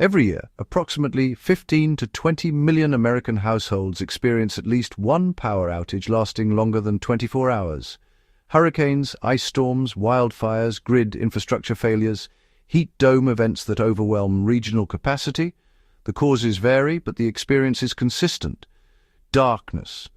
Every year, approximately 15 to 20 million American households experience at least one power outage lasting longer than 24 hours. Hurricanes, ice storms, wildfires, grid infrastructure failures, heat dome events that overwhelm regional capacity. The causes vary, but the experience is consistent. Darkness,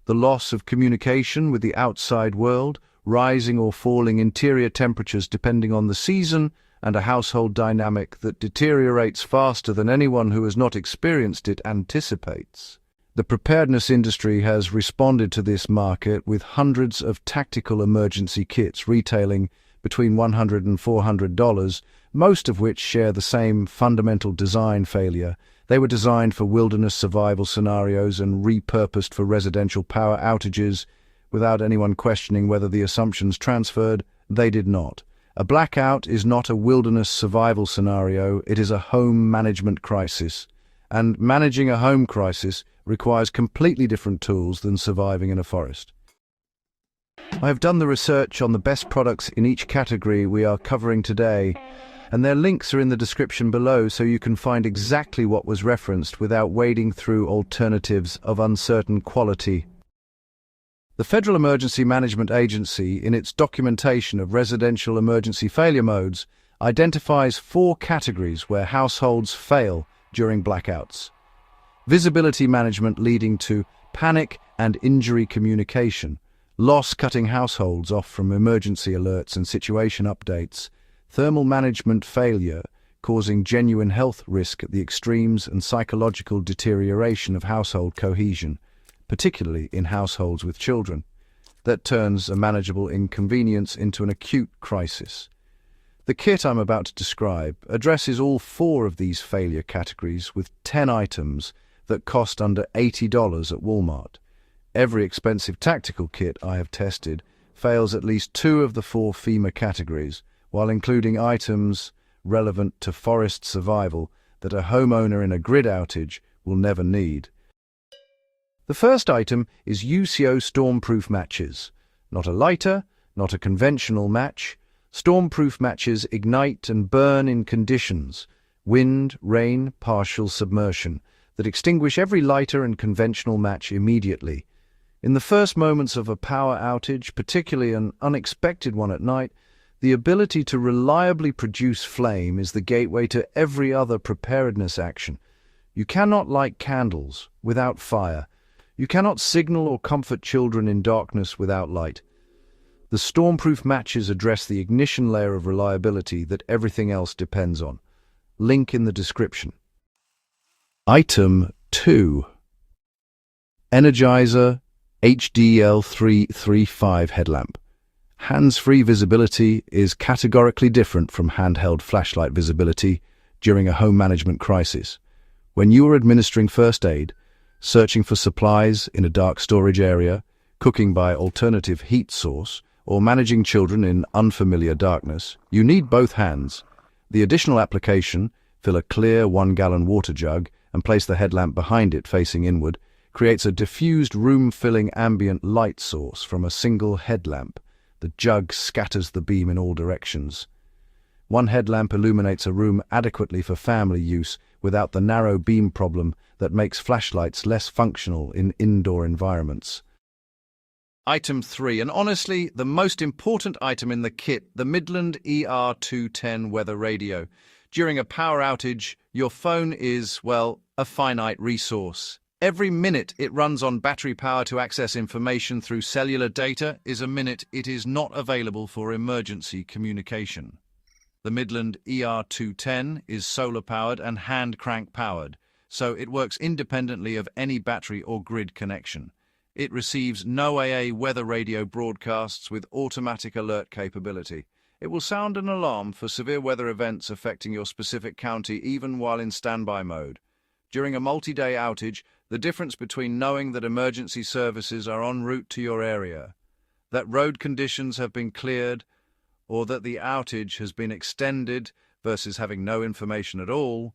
the loss of communication with the outside world, rising or falling interior temperatures depending on the season, and a household dynamic that deteriorates faster than anyone who has not experienced it anticipates. The preparedness industry has responded to this market with hundreds of tactical emergency kits retailing between $100 and $400, most of which share the same fundamental design failure. They were designed for wilderness survival scenarios and repurposed for residential power outages. Without anyone questioning whether the assumptions transferred, they did not. A blackout is not a wilderness survival scenario, it is a home management crisis. And managing a home crisis requires completely different tools than surviving in a forest. I have done the research on the best products in each category we are covering today, and their links are in the description below so you can find exactly what was referenced without wading through alternatives of uncertain quality. The Federal Emergency Management Agency, in its documentation of residential emergency failure modes, identifies 4 categories where households fail during blackouts. Visibility management leading to panic and injury communication, loss cutting households off from emergency alerts and situation updates, thermal management failure causing genuine health risk at the extremes and psychological deterioration of household cohesion, particularly in households with children, that turns a manageable inconvenience into an acute crisis. The kit I'm about to describe addresses all 4 of these failure categories with 10 items that cost under $80 at Walmart. Every expensive tactical kit I have tested fails at least 2 of the 4 FEMA categories, while including items relevant to forest survival that a homeowner in a grid outage will never need. The first item is UCO Stormproof matches. Not a lighter, not a conventional match. Stormproof matches ignite and burn in conditions, wind, rain, partial submersion, that extinguish every lighter and conventional match immediately. In the first moments of a power outage, particularly an unexpected one at night, the ability to reliably produce flame is the gateway to every other preparedness action. You cannot light candles without fire. You cannot signal or comfort children in darkness without light. The Stormproof matches address the ignition layer of reliability that everything else depends on. Link in the description. Item 2. Energizer HDL335 headlamp. Hands-free visibility is categorically different from handheld flashlight visibility during a home management crisis. When you are administering first aid, searching for supplies in a dark storage area, cooking by alternative heat source, or managing children in unfamiliar darkness, you need both hands. The additional application, fill a clear 1-gallon water jug and place the headlamp behind it facing inward, creates a diffused room-filling ambient light source from a single headlamp. The jug scatters the beam in all directions. One headlamp illuminates a room adequately for family use without the narrow beam problem that makes flashlights less functional in indoor environments. Item 3, and honestly, the most important item in the kit, the Midland ER210 weather radio. During a power outage, your phone is, well, a finite resource. Every minute it runs on battery power to access information through cellular data is a minute it is not available for emergency communication. The Midland ER210 is solar-powered and hand-crank-powered, so it works independently of any battery or grid connection. It receives NOAA weather radio broadcasts with automatic alert capability. It will sound an alarm for severe weather events affecting your specific county even while in standby mode. During a multi-day outage, the difference between knowing that emergency services are en route to your area, that road conditions have been cleared, or that the outage has been extended versus having no information at all,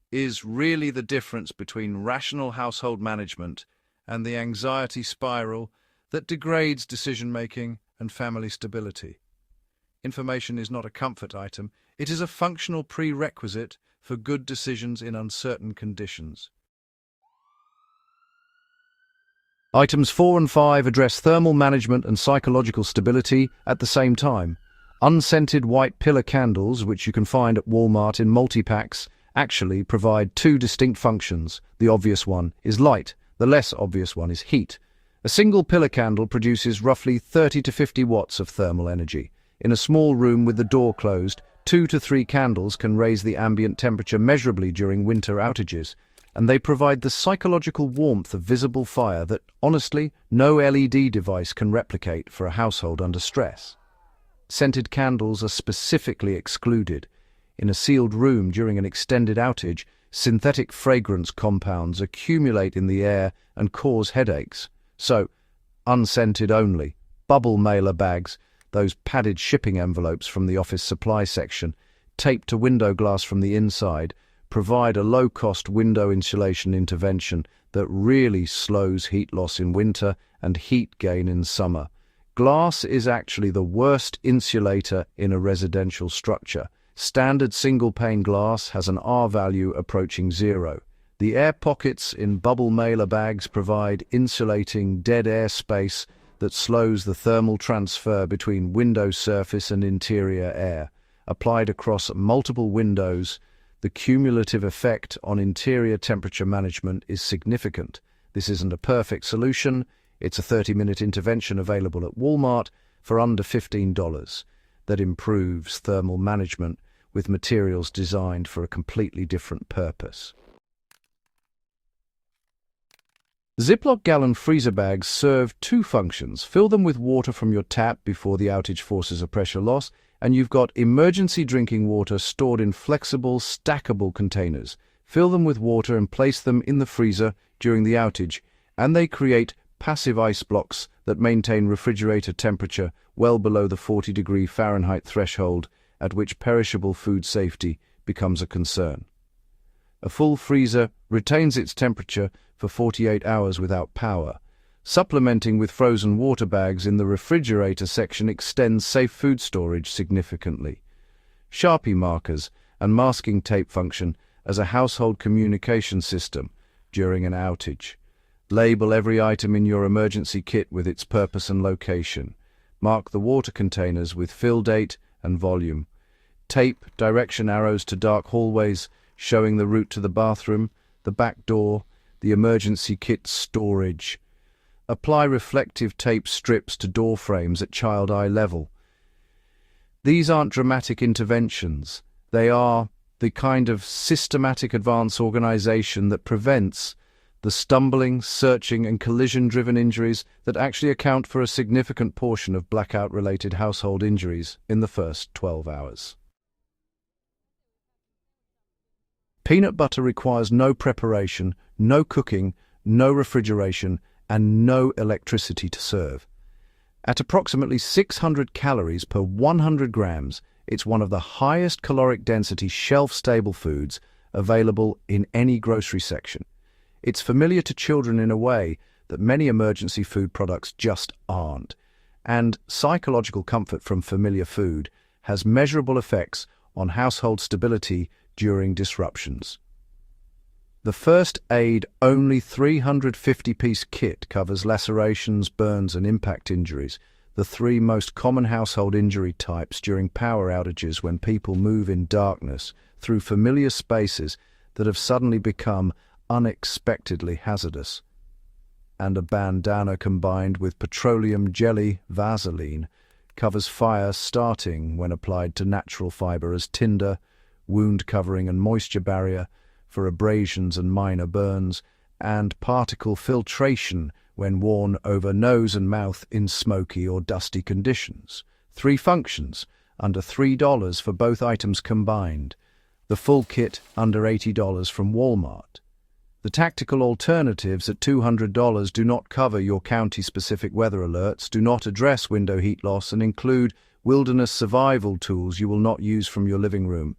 is really the difference between rational household management and the anxiety spiral that degrades decision-making and family stability. Information is not a comfort item, it is a functional prerequisite for good decisions in uncertain conditions. Items 4 and 5 address thermal management and psychological stability at the same time. Unscented white pillar candles, which you can find at Walmart in multi-packs, actually provide two distinct functions. The obvious one is light, the less obvious one is heat. A single pillar candle produces roughly 30 to 50 watts of thermal energy. In a small room with the door closed, 2 to 3 candles can raise the ambient temperature measurably during winter outages, and they provide the psychological warmth of visible fire that, honestly, no LED device can replicate for a household under stress. Scented candles are specifically excluded. In a sealed room during an extended outage, synthetic fragrance compounds accumulate in the air and cause headaches. So, unscented only. Bubble mailer bags, those padded shipping envelopes from the office supply section, taped to window glass from the inside, provide a low-cost window insulation intervention that really slows heat loss in winter and heat gain in summer. Glass is actually the worst insulator in a residential structure. Standard single-pane glass has an R value approaching 0. The air pockets in bubble mailer bags provide insulating dead air space that slows the thermal transfer between window surface and interior air. Applied across multiple windows, the cumulative effect on interior temperature management is significant. This isn't a perfect solution. It's a 30-minute intervention available at Walmart for under $15 that improves thermal management with materials designed for a completely different purpose. Ziploc gallon freezer bags serve two functions. Fill them with water from your tap before the outage forces a pressure loss, and you've got emergency drinking water stored in flexible, stackable containers. Fill them with water and place them in the freezer during the outage, and they create passive ice blocks that maintain refrigerator temperature well below the 40-degree Fahrenheit threshold at which perishable food safety becomes a concern. A full freezer retains its temperature for 48 hours without power. Supplementing with frozen water bags in the refrigerator section extends safe food storage significantly. Sharpie markers and masking tape function as a household communication system during an outage. Label every item in your emergency kit with its purpose and location. Mark the water containers with fill date and volume. Tape direction arrows to dark hallways, showing the route to the bathroom, the back door, the emergency kit storage. Apply reflective tape strips to door frames at child eye level. These aren't dramatic interventions. They are the kind of systematic advance organization that prevents the stumbling, searching, and collision-driven injuries that actually account for a significant portion of blackout-related household injuries in the first 12 hours. Peanut butter requires no preparation, no cooking, no refrigeration, and no electricity to serve. At approximately 600 calories per 100 grams, it's one of the highest caloric density shelf-stable foods available in any grocery section. It's familiar to children in a way that many emergency food products just aren't, and psychological comfort from familiar food has measurable effects on household stability during disruptions. The first aid only 350-piece kit covers lacerations, burns, and impact injuries, the three most common household injury types during power outages when people move in darkness through familiar spaces that have suddenly become unexpectedly hazardous. And a bandana combined with petroleum jelly Vaseline covers fire starting when applied to natural fiber as tinder, wound covering and moisture barrier for abrasions and minor burns, and particle filtration when worn over nose and mouth in smoky or dusty conditions. 3 functions, under $3 for both items combined. The full kit under $80 from Walmart. The tactical alternatives at $200 do not cover your county-specific weather alerts, do not address window heat loss, and include wilderness survival tools you will not use from your living room.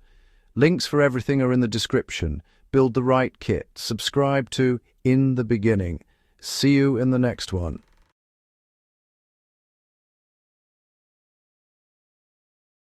Links for everything are in the description. Build the right kit. Subscribe to In the Beginning. See you in the next one.